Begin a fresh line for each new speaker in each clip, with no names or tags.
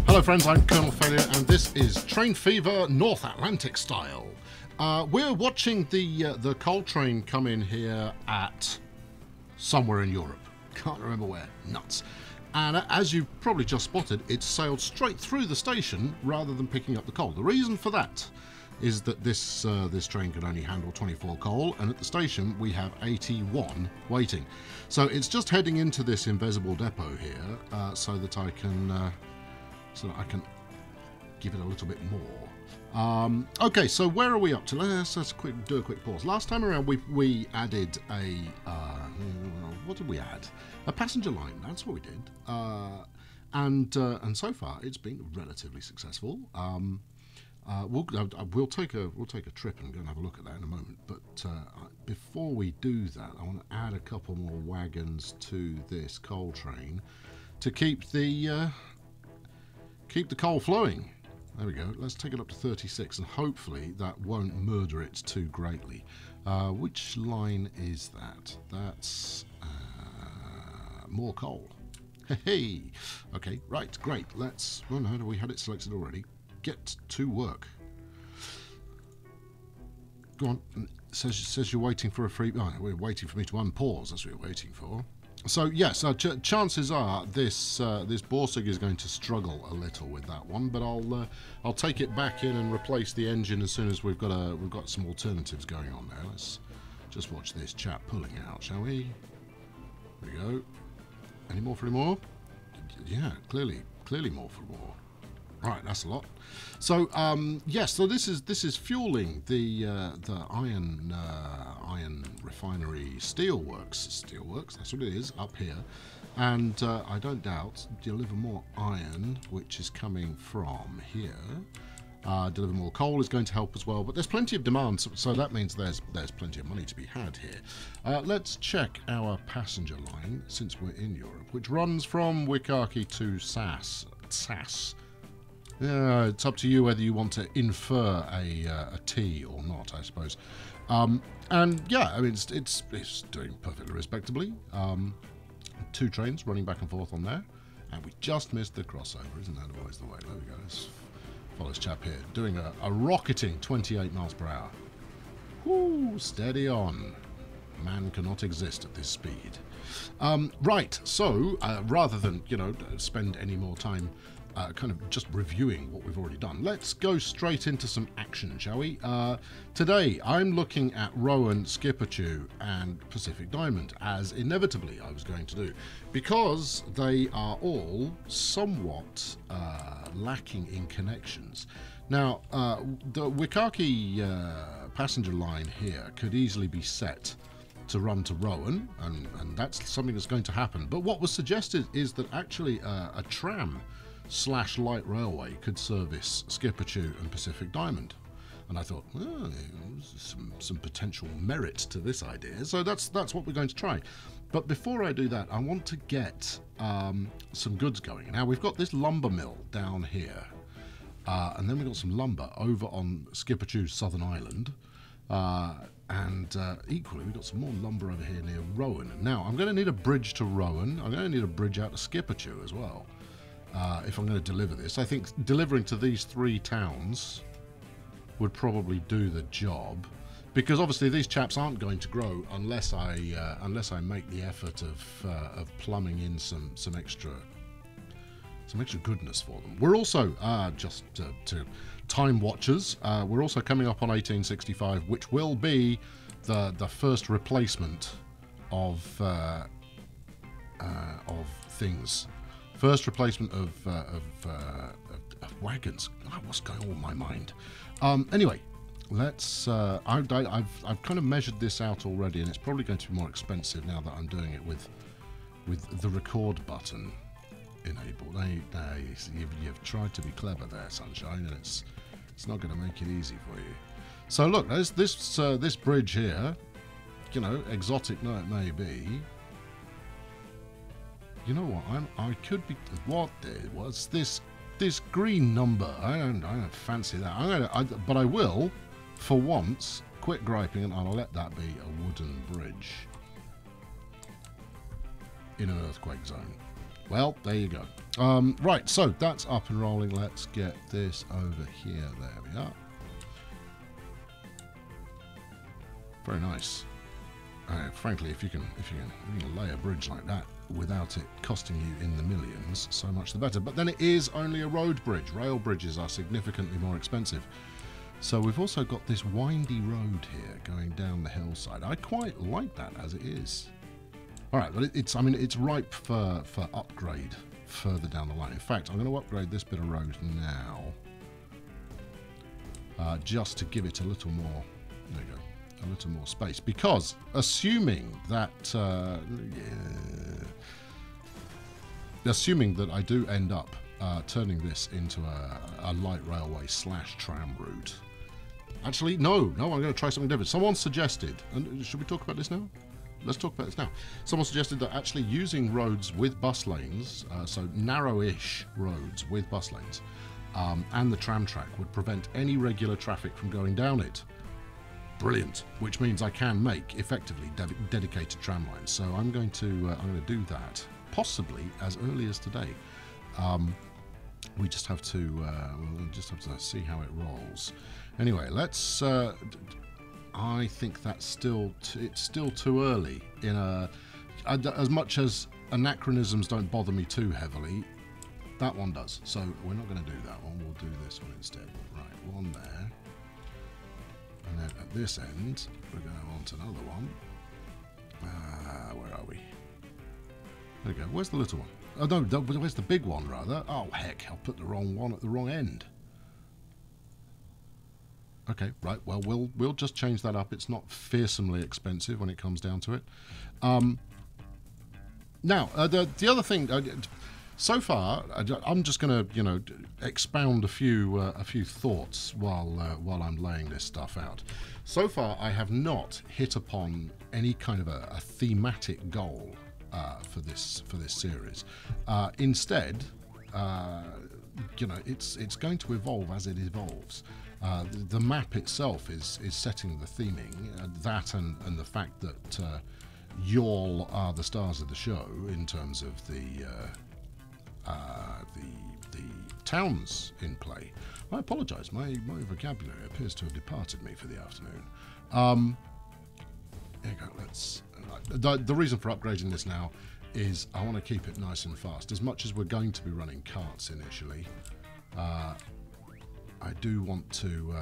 Hello friends, I'm Colonel Failure and this is Train Fever North Atlantic style. We're watching the coal train come in here at somewhere in Europe. Can't remember where. Nuts. And as you've probably just spotted, it's sailed straight through the station rather than picking up the coal. The reason for that is that this train can only handle 24 coal, and at the station we have 81 waiting. So it's just heading into this invisible depot here so that I can give it a little bit more. Okay, so where are we up to? Let's do a quick pause. Last time around we added a what did we add? A passenger line. That's what we did. And so far it's been relatively successful. We'll take a trip and go and have a look at that in a moment. But before we do that, I want to add a couple more wagons to this coal train to keep the coal flowing. There we go. Let's take it up to 36, and hopefully that won't murder it too greatly. Which line is that? That's more coal. Hey, okay, right, great. Let's. Oh no, we had it selected already. Get to work. Go on. It says you're waiting for a free. Oh, we're waiting for me to unpause. That's what you're waiting for. So yes, chances are this Borsig is going to struggle a little with that one, but I'll take it back in and replace the engine as soon as we've got some alternatives going on there. Let's just watch this chap pulling out, shall we? There we go. Any more for any more? Yeah, clearly more for more. Right, that's a lot. So yes, so this is fueling the iron refinery steelworks. That's what it is up here, and I don't doubt deliver more iron, which is coming from here. Deliver more coal is going to help as well, but there's plenty of demand, so that means there's plenty of money to be had here. Let's check our passenger line since we're in Europe, which runs from Wikaki to Sass. It's up to you whether you want to infer a T or not, I suppose. And yeah, I mean it's doing perfectly respectably. 2 trains running back and forth on there, and we just missed the crossover. Isn't that always the way? There we go. Let's follow this chap here, doing a rocketing 28 miles per hour. Whoo, steady on. Man cannot exist at this speed. Right, so rather than spend any more time kind of just reviewing what we've already done, let's go straight into some action, shall we? Today I'm looking at Rowan, Skipperchew and Pacific Diamond, as inevitably I was going to do, because they are all somewhat lacking in connections. Now the Wikaki passenger line here could easily be set to run to Rowan, and that's something that's going to happen. But what was suggested is that actually a tram / light railway could service Skipperchew and Pacific Diamond, and I thought, well, there's some potential merit to this idea, so that's what we're going to try. But before I do that, I want to get some goods going. Now we've got this lumber mill down here, and then we've got some lumber over on Skipperchew's southern island, and equally we've got some more lumber over here near Rowan. Now I'm going to need a bridge to Rowan. I'm going to need a bridge out to Skipperchew as well. If I'm going to deliver this, I think delivering to these 3 towns would probably do the job, because obviously these chaps aren't going to grow unless I make the effort of plumbing in some extra goodness for them. We're also just to time watchers. We're also coming up on 1865, which will be the first replacement of things. First replacement of wagons. Oh, what's going on in my mind? Anyway, let's. I've kind of measured this out already, and it's probably going to be more expensive now that I'm doing it with the record button enabled. You've tried to be clever there, Sunshine, and it's not going to make it easy for you. So look, there's this bridge here. Exotic though it may be. You know what? I could be. What's this green number? I don't fancy that. But I will, for once, quit griping and I'll let that be a wooden bridge in an earthquake zone. Well, there you go. Right, so that's up and rolling. Let's get this over here. There we are. Very nice. Frankly, if you can lay a bridge like that without it costing you in the millions, so much the better. But then it is only a road bridge. Rail bridges are significantly more expensive. So we've also got this windy road here going down the hillside. I quite like that as it is. All right, but it's ripe for upgrade further down the line. In fact, I'm going to upgrade this bit of road now, just to give it a little more. There you go. A little more space, because assuming that I do end up turning this into a light railway / tram route. Actually, no, I'm going to try something different. Someone suggested, and should we talk about this now? Let's talk about this now. Someone suggested that actually using roads with bus lanes, so narrow-ish roads with bus lanes, and the tram track would prevent any regular traffic from going down it. Brilliant, which means I can make effectively dedicated tram lines. So I'm going to do that possibly as early as today. We just have to see how it rolls. Anyway, let's. I think that's it's still too early. As much as anachronisms don't bother me too heavily, that one does. So we're not going to do that one. We'll do this one instead. Right, one there. And then at this end, we're going on to another one. Where are we? There we go. Where's the little one? Oh, no, where's the big one, rather? Oh, heck, I put the wrong one at the wrong end. Okay, right. Well, we'll just change that up. It's not fearsomely expensive when it comes down to it. Now, the other thing... so far, I'm just going to, expound a few thoughts while I'm laying this stuff out. So far, I have not hit upon any kind of a thematic goal for this series. Instead, it's going to evolve as it evolves. The map itself is setting the theming. That and the fact that y'all are the stars of the show in terms of the towns in play. I apologise, my vocabulary appears to have departed me for the afternoon. There you go, let's... The reason for upgrading this now is I want to keep it nice and fast. As much as we're going to be running carts initially, I do want to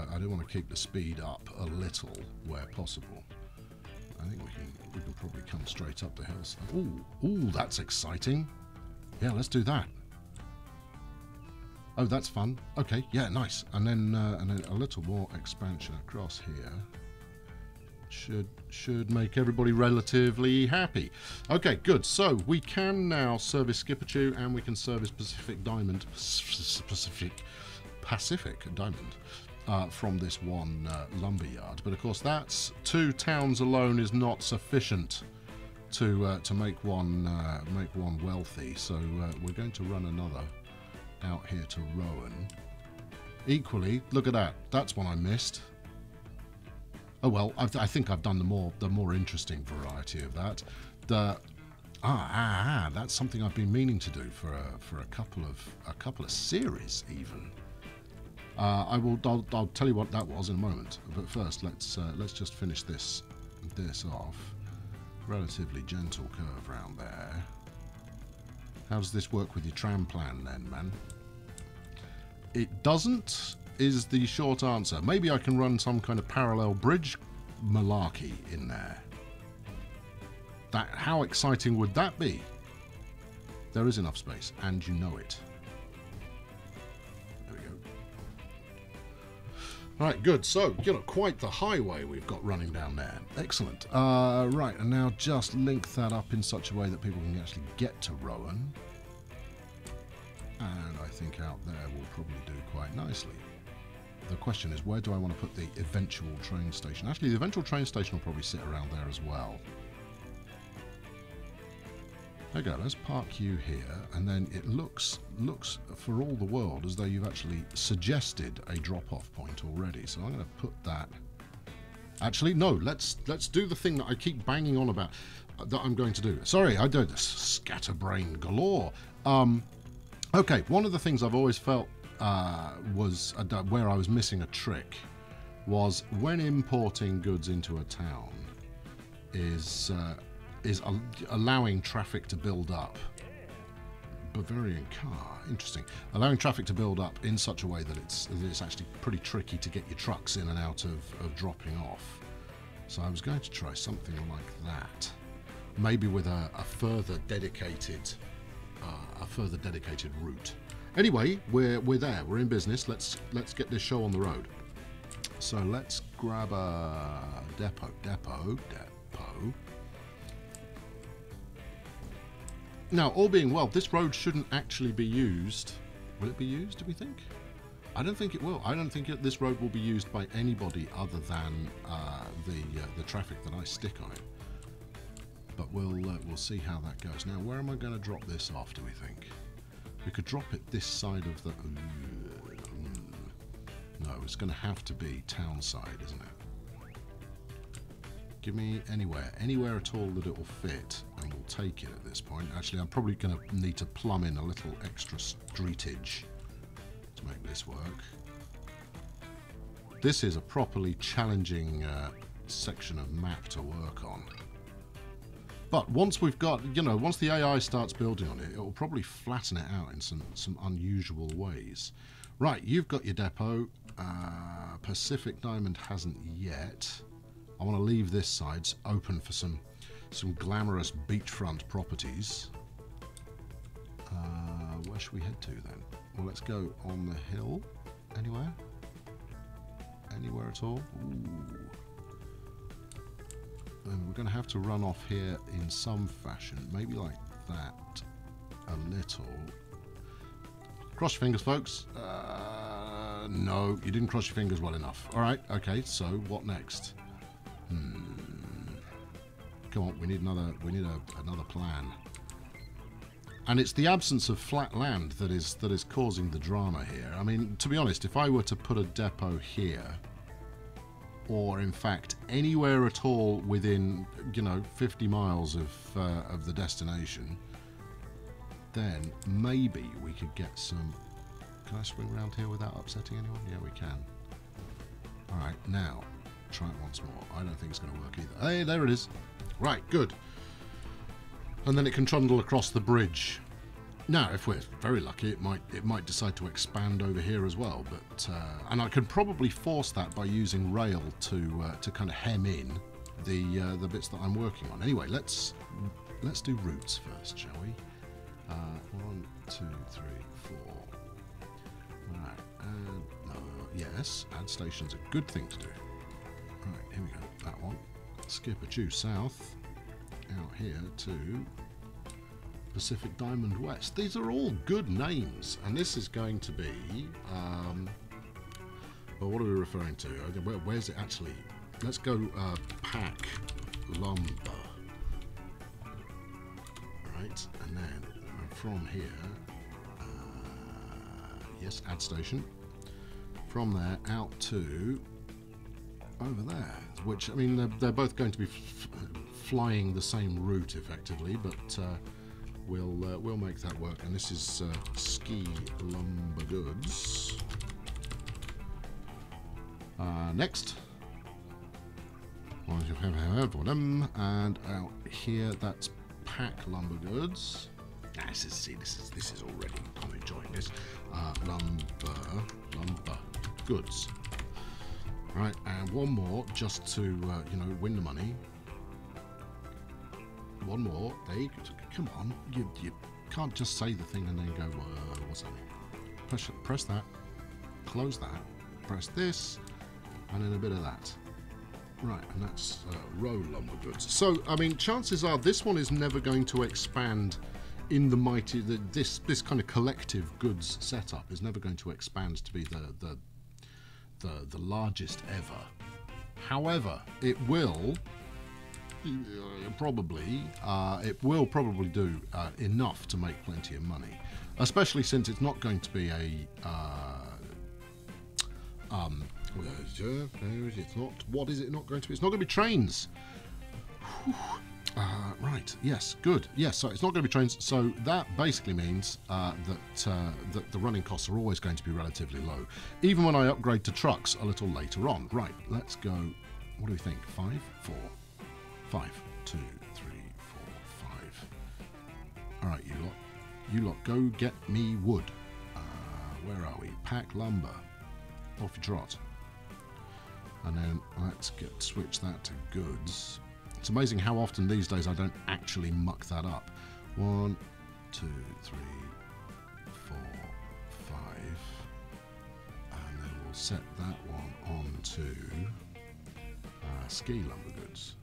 keep the speed up a little where possible. I think we can probably come straight up the hills. Ooh, that's exciting. Yeah, let's do that. Oh, that's fun. Okay, yeah, nice. And then a little more expansion across here should make everybody relatively happy. Okay, good. So we can now service Skipperchew and we can service Pacific Diamond from this one lumberyard. But of course, that's 2 towns alone is not sufficient to make one wealthy. So we're going to run another out here to Rowan. Equally, look at that. That's one I missed. Oh well, I think I've done the more interesting variety of that. That's something I've been meaning to do for a couple of series even. I'll tell you what that was in a moment. But first, let's just finish this off. Relatively gentle curve round there. How does this work with your tram plan then, man? It doesn't, is the short answer. Maybe I can run some kind of parallel bridge malarkey in there. How exciting would that be? There is enough space, and you know it. There we go. All right, good. So, quite the highway we've got running down there. Excellent. Right, and now just link that up in such a way that people can actually get to Rowan. And I think out there will probably do quite nicely. The question is, where do I want to put the eventual train station? Actually, the eventual train station will probably sit around there as well. There you go, let's park you here, and then it looks for all the world as though you've actually suggested a drop-off point already. So I'm going to put that Actually, no. Let's do the thing that I keep banging on about that I'm going to do. Sorry, I do this scatterbrain galore. Okay, one of the things I've always felt was where I was missing a trick was when importing goods into a town is allowing traffic to build up. Bavarian car, interesting. Allowing traffic to build up in such a way that it's actually pretty tricky to get your trucks in and out of dropping off. So I was going to try something like that, maybe with a further dedicated route. Anyway, we're there. We're in business. Let's get this show on the road. So let's grab a depot. Now, all being well, this road shouldn't actually be used. Will it be used, do we think? I don't think it will. I don't think this road will be used by anybody other than the traffic that I stick on it. But we'll see how that goes. Now, where am I going to drop this off, do we think? We could drop it this side of the... No, it's going to have to be town side, isn't it? Give me anywhere at all that it will fit, and we'll take it at this point. Actually, I'm probably going to need to plumb in a little extra streetage to make this work. This is a properly challenging section of map to work on. But once we've got, once the AI starts building on it, it will probably flatten it out in some unusual ways. Right, you've got your depot. Pacific Diamond hasn't yet. I want to leave this side open for some glamorous beachfront properties. Where should we head to then? Well, let's go on the hill. Anywhere? Anywhere at all? Ooh. And we're going to have to run off here in some fashion. Maybe like that a little. Cross your fingers, folks. No, you didn't cross your fingers well enough. All right, okay, so what next? Come on, we need another plan. And it's the absence of flat land that is causing the drama here. I mean, to be honest, if I were to put a depot here, or in fact anywhere at all within 50 miles of the destination, then maybe we could get some... Can I swing around here without upsetting anyone? Yeah, we can. Alright, now, try it once more. I don't think it's going to work either. Hey, there it is. Right, good. And then it can trundle across the bridge. Now, if we're very lucky, it might decide to expand over here as well. But and I can probably force that by using rail to kind of hem in the bits that I'm working on. Anyway, let's do routes first, shall we? 1, 2, 3, 4. Right, yes, add station's a good thing to do. Right, here we go. That one. Skip a due south, out here to Pacific Diamond West. These are all good names, and this is going to be. Well, what are we referring to? Where's it actually? Let's go pack lumber. Right, and then from here, yes, add station. From there out to over there, which, I mean, they're both going to be flying the same route effectively, but we'll make that work. And this is Ski Lumber Goods. Next. And out here, that's Pack Lumber Goods. This is already, I'm enjoying this. Lumber Goods. Right, and one more just to win the money. One more. There you go. Come on, you can't just say the thing and then go, what's that? Press that. Close that. Press this, and then a bit of that. Right, and that's row lumber goods. So, I mean, chances are this one is never going to expand in the mighty. This kind of collective goods setup is never going to expand to be the largest ever. However, it will probably do enough to make plenty of money, especially since it's not going to be It's not. What is it not going to be? It's not going to be trains. Right. Yes. Good. Yes. So it's not going to be trains. So that basically means that the running costs are always going to be relatively low, even when I upgrade to trucks a little later on. Right. Let's go. What do we think? 5, 4, 5, 2, 3, 4, 5. All right, you lot, go get me wood. Where are we? Pack lumber. Off you trot. And then let's switch that to goods. It's amazing how often these days I don't actually muck that up. 1, 2, 3, 4, 5. And then we'll set that one on to ski lumber goods.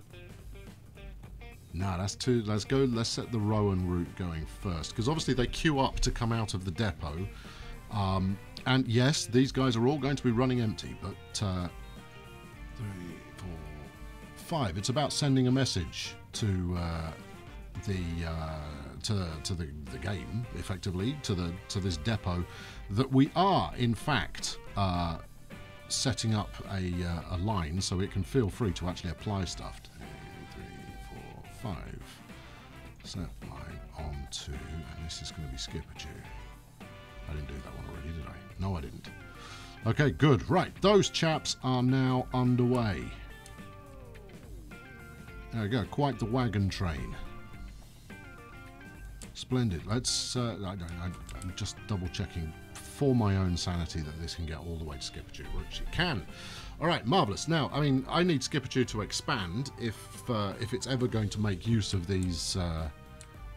No, that's too. Let's set the Rowan route going first, because obviously they queue up to come out of the depot. And yes, these guys are all going to be running empty, but 3, 4, 5. It's about sending a message to the game, effectively, to this depot, that we are in fact setting up a line so it can feel free to actually apply stuff. 2, 3, 4, 5. Set line on 2, and this is going to be Skipperdew. I didn't do that one already, did I? No, I didn't. Okay, good. Right, those chaps are now underway. There we go. Quite the wagon train. Splendid. Let's. I'm just double checking for my own sanity that this can get all the way to Skipperdew, which it can. All right, marvelous. Now, I mean, I need Skipperdew to expand if it's ever going to make use of these.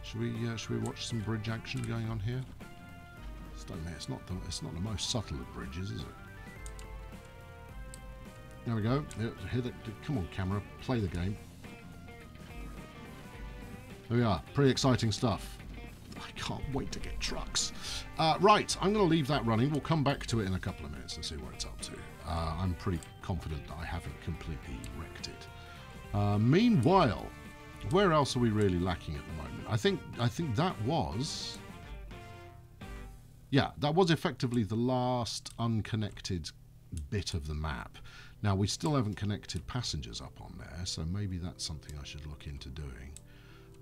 Should we watch some bridge action going on here? It's not the most subtle of bridges, is it? There we go. Come on, camera, play the game. There we are. Pretty exciting stuff. I can't wait to get trucks. Right, I'm going to leave that running. We'll come back to it in a couple of minutes and see where it's up to. I'm pretty confident that I haven't completely wrecked it. Meanwhile, where else are we really lacking at the moment? I think that was... Yeah, that was effectively the last unconnected bit of the map. Now, we still haven't connected passengers up on there, so maybe that's something I should look into doing.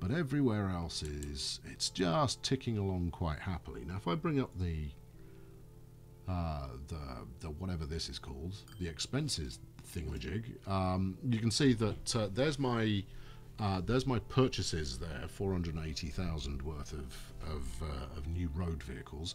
But everywhere else it's just ticking along quite happily. Now, if I bring up the whatever this is called, the expenses thingamajig, you can see that there's my purchases there, 480,000 worth of new road vehicles,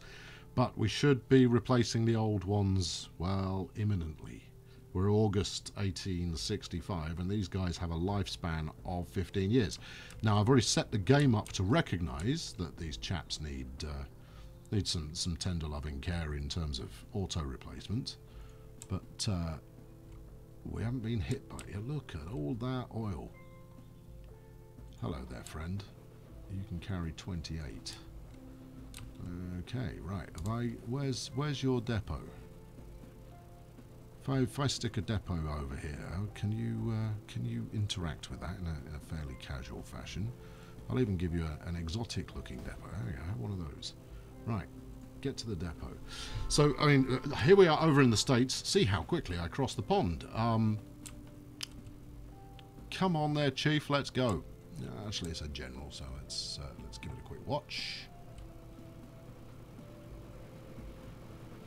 but we should be replacing the old ones, well, imminently. We're August 1865, and these guys have a lifespan of 15 years. Now, I've already set the game up to recognise that these chaps need some tender loving care in terms of auto replacement, but we haven't been hit by it. Look at all that oil. Hello there, friend. You can carry 28. Okay, right. Where's your depot? If I stick a depot over here, can you interact with that in a fairly casual fashion? I'll even give you an exotic-looking depot. There you go, have one of those. Right, get to the depot. So, I mean, here we are over in the States. See how quickly I crossed the pond. Come on there, Chief. Let's go. Actually, it's a general, so let's give it a quick watch.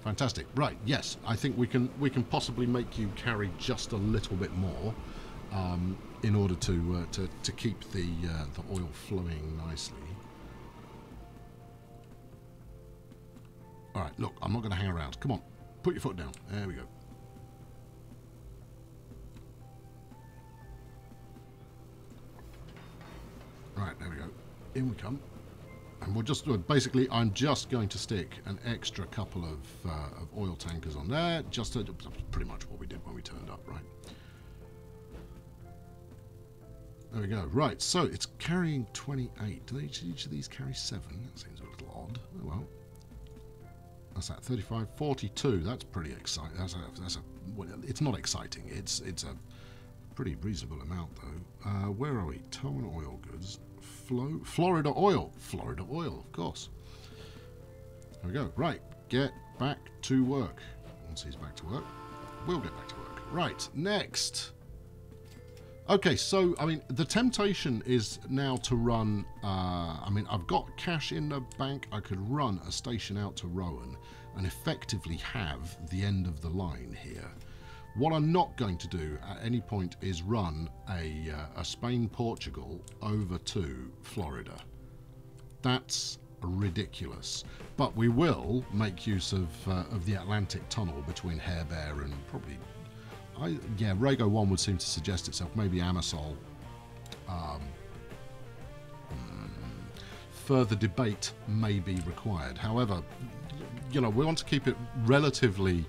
Fantastic. Right. Yes, I think we can possibly make you carry just a little bit more in order to keep the oil flowing nicely. All right. Look, I'm not going to hang around. Come on, put your foot down. There we go. Right, there we go. In we come. And we'll just, basically, I'm just going to stick an extra couple of oil tankers on there. Just pretty much what we did when we turned up, right? There we go. Right, so it's carrying 28. Do each of these carry 7? That seems a little odd. Oh, well. That's that, 35, 42. That's pretty exciting. Well, it's not exciting. It's a pretty reasonable amount, though. Where are we? Tone oil goods. Florida oil. Florida oil, of course. There we go. Right, get back to work. Once he's back to work. we'll get back to work. Right, next. Okay, so, I mean, the temptation is now to run, I mean, I've got cash in the bank. I could run a station out to Rowan and effectively have the end of the line here. What I'm not going to do at any point is run a Spain-Portugal over to Florida. That's ridiculous. But we will make use of the Atlantic Tunnel between Harebear and probably... yeah, Rago 1 would seem to suggest itself. Maybe Amasol. Further debate may be required. However, you know, we want to keep it relatively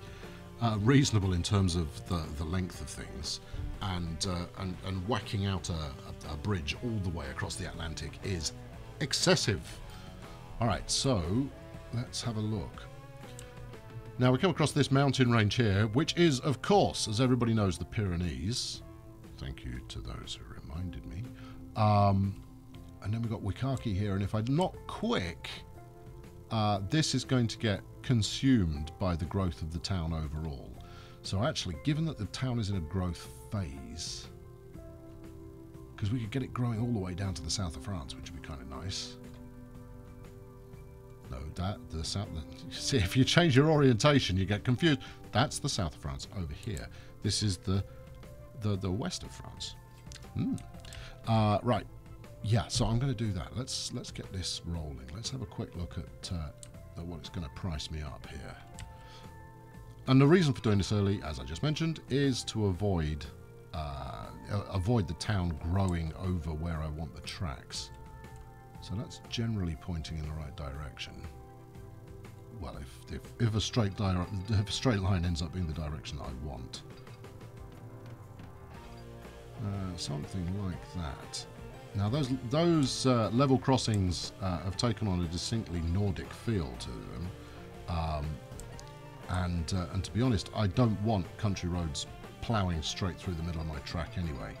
reasonable in terms of the length of things, and whacking out a bridge all the way across the Atlantic is excessive. All right, so let's have a look. Now we come across this mountain range here, which is, of course, as everybody knows, the Pyrenees. Thank you to those who reminded me. And then we've got Wikaki here, and if I'm not quick, this is going to get consumed by the growth of the town overall. So actually, given that the town is in a growth phase, because we could get it growing all the way down to the south of France, which would be kind of nice. No, the south. See, if you change your orientation, you get confused. That's the south of France over here. This is the west of France. Right. Yeah. So I'm going to do that. Let's get this rolling. Let's have a quick look at what it's going to price me up here. And the reason for doing this early, as I just mentioned, is to avoid the town growing over where I want the tracks. So that's generally pointing in the right direction. Well, if a straight line ends up being the direction that I want, something like that. Now those level crossings have taken on a distinctly Nordic feel to them, and to be honest, I don't want country roads ploughing straight through the middle of my track anyway.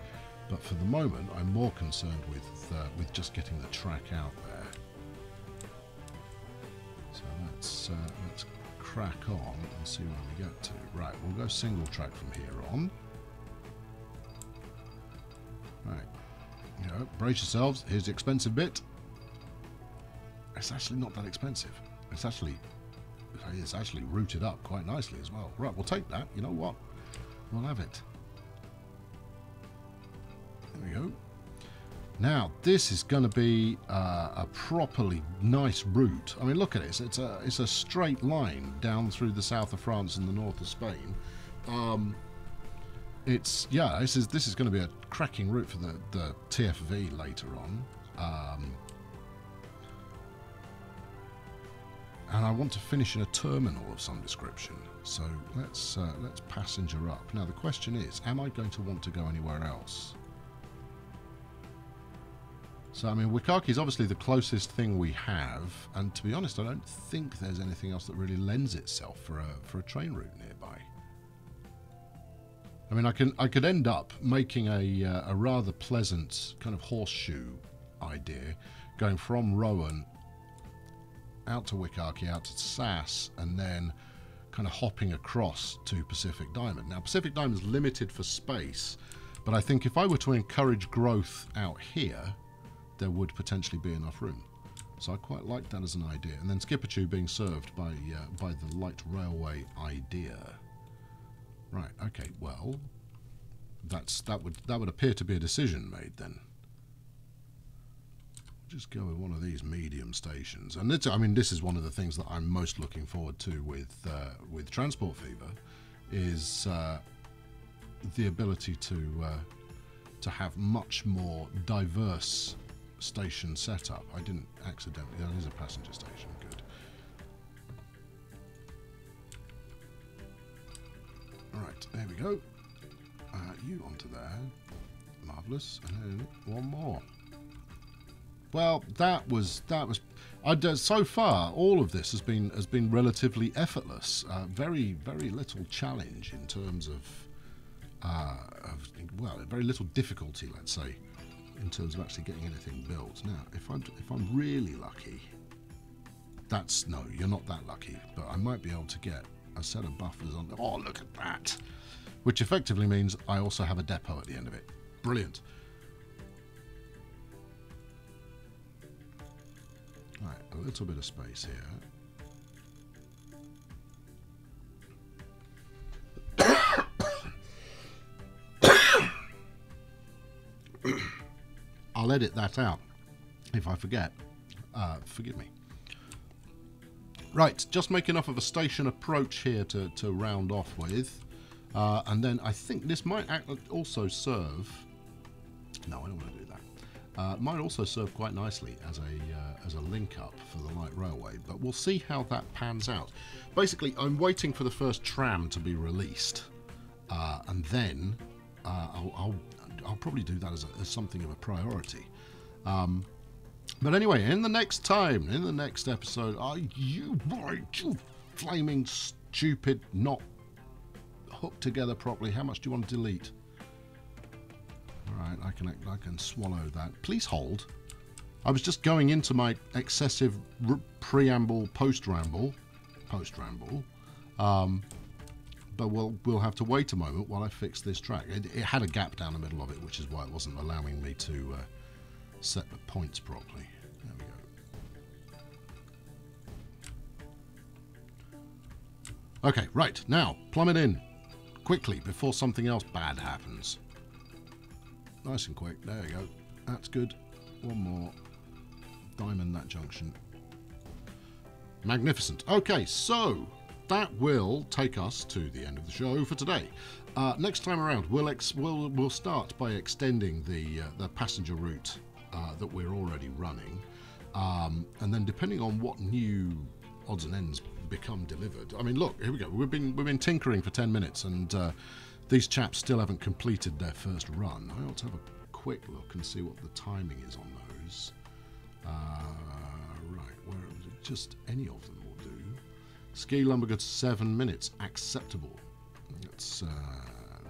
But for the moment, I'm more concerned with just getting the track out there. So let's crack on and see where we get to. Right, we'll go single track from here on. Right, you know, brace yourselves. Here's the expensive bit. It's actually not that expensive. It's actually routed up quite nicely as well. Right, we'll take that. You know what? We'll have it. There we go. Now this is going to be a properly nice route. I mean, look at it. It's a straight line down through the south of France and the north of Spain. This is going to be a cracking route for the TFV later on. And I want to finish in a terminal of some description. So let's passenger up. Now the question is, am I going to want to go anywhere else? So, I mean, Wikaki is obviously the closest thing we have, and to be honest, I don't think there's anything else that really lends itself for a train route nearby. I mean, I could end up making a rather pleasant kind of horseshoe idea, going from Rowan out to Wikaki, out to Sass, and then kind of hopping across to Pacific Diamond. Now, Pacific Diamond is limited for space, but I think if I were to encourage growth out here, there would potentially be enough room. So I quite like that as an idea. And then Skippertune being served by the light railway idea. Right, okay, well, that would appear to be a decision made then. Just go with one of these medium stations. And I mean, this is one of the things that I'm most looking forward to with Transport Fever, is the ability to have much more diverse station setup. I didn't accidentally. That is a passenger station. Good. All right, there we go. You onto there. Marvelous. And then one more. Well, that was. So far, all of this has been relatively effortless. Very little challenge in terms of very little difficulty, let's say, in terms of actually getting anything built. Now, if I'm really lucky, no, you're not that lucky, but I might be able to get a set of buffers on. Oh, look at that! Which effectively means I also have a depot at the end of it. Brilliant. Right, a little bit of space here. I'll edit that out if I forget. Forgive me. Right, just make enough of a station approach here to round off with. And then I think this might also serve... No, I don't want to do that. Might also serve quite nicely as a link up for the light railway, but we'll see how that pans out. Basically, I'm waiting for the first tram to be released, and then I'll probably do that as something of a priority. But anyway, in the next episode, you flaming stupid, not hooked together properly. How much do you want to delete? All right, I can swallow that. Please hold. I was just going into my excessive preamble, post-ramble. But we'll have to wait a moment while I fix this track. It had a gap down the middle of it, which is why it wasn't allowing me to set the points properly. There we go. Okay, right, now, plumb it in. Quickly, before something else bad happens. Nice and quick, there you go. That's good. One more. Diamond that junction. Magnificent. Okay, so that will take us to the end of the show for today. Next time around, we'll start by extending the passenger route that we're already running, and then depending on what new odds and ends become delivered. I mean, look, here we go. We've been tinkering for 10 minutes, and these chaps still haven't completed their first run. I ought to have a quick look and see what the timing is on those. Right, where just any of them will do. Ski Lumbergoods 7 minutes, acceptable. That's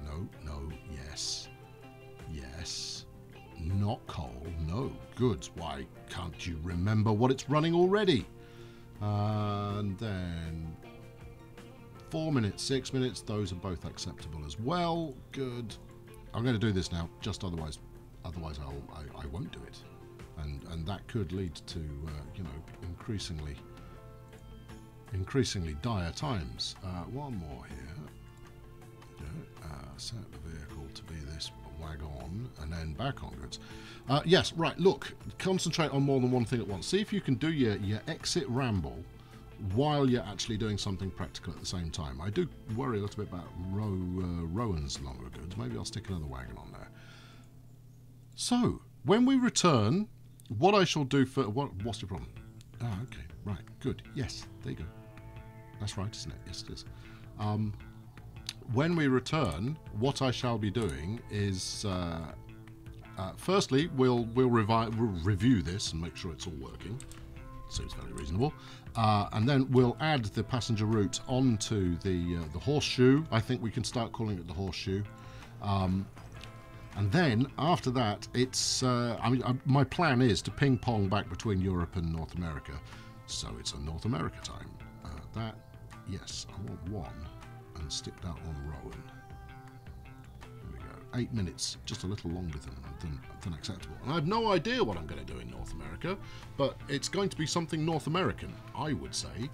no, yes, not coal, no. Goods, why can't you remember what it's running already? And then 4 minutes, 6 minutes, those are both acceptable as well. Good. I'm going to do this now, just otherwise I won't do it, and that could lead to increasingly dire times. One more here. Set the vehicle to be this wagon, and then back on goods. Yes, right. Look, concentrate on more than one thing at once. See if you can do your exit ramble while you're actually doing something practical at the same time. I do worry a little bit about Rowan's lumber goods. Maybe I'll stick another wagon on there. So, when we return, what I shall do for... What's your problem? Ah, okay. Right. Good. Yes. There you go. That's right, isn't it? Yes, it is. When we return, what I shall be doing is... firstly, we'll review this and make sure it's all working. Seems very reasonable. And then we'll add the passenger route onto the Horseshoe. I think we can start calling it the Horseshoe. And then, after that, it's... my plan is to ping-pong back between Europe and North America. So it's a North America time. Yes, I want one. And stick that on Rowan. There we go. 8 minutes, just a little longer than acceptable. And I have no idea what I'm going to do in North America, but it's going to be something North American, I would say.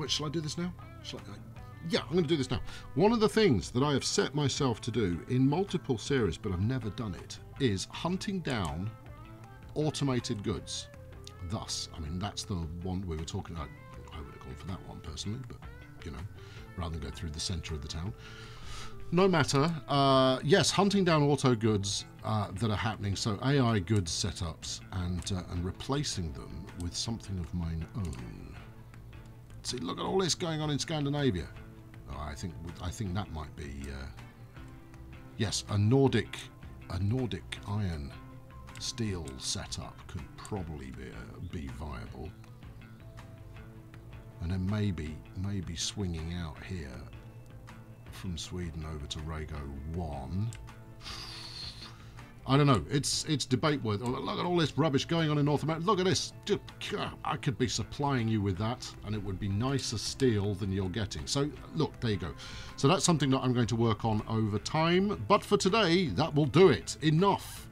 Shall I do this now? Yeah, I'm going to do this now. One of the things that I have set myself to do in multiple series, but I've never done it, is hunting down automated goods. Thus, I mean, that's the one we were talking about. I would have gone for that one personally, but, rather than go through the centre of the town. No matter. Yes, hunting down auto goods that are happening, so AI goods setups, and replacing them with something of mine own. See, look at all this going on in Scandinavia. Oh, I think that might be yes, a Nordic iron steel setup could probably be viable, and then maybe swinging out here from Sweden over to Rago 1. I don't know. It's debate worthy. Oh, look at all this rubbish going on in North America. Look at this. Just, I could be supplying you with that, and it would be nicer steel than you're getting. So, look, there you go. So that's something that I'm going to work on over time. But for today, that will do it. Enough.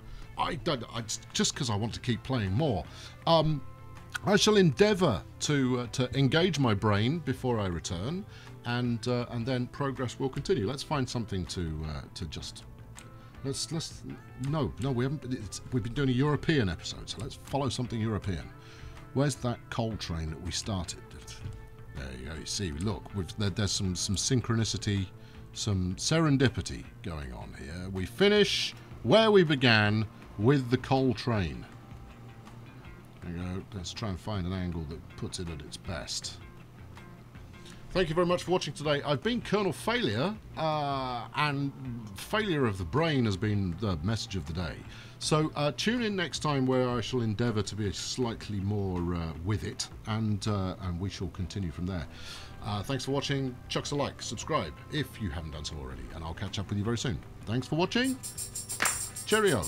Just because I want to keep playing more. I shall endeavour to engage my brain before I return, and then progress will continue. Let's find something to just. No, we haven't. We've been doing a European episode, so let's follow something European. Where's that coal train that we started? There you go. You see, look, there's some synchronicity, some serendipity going on here. We finish where we began with the coal train. There you go. Let's try and find an angle that puts it at its best. Thank you very much for watching today. I've been Colonel Failure, and failure of the brain has been the message of the day. So tune in next time, where I shall endeavour to be slightly more with it, and we shall continue from there. Thanks for watching. Chuck us a like, subscribe if you haven't done so already, and I'll catch up with you very soon. Thanks for watching. Cheerio.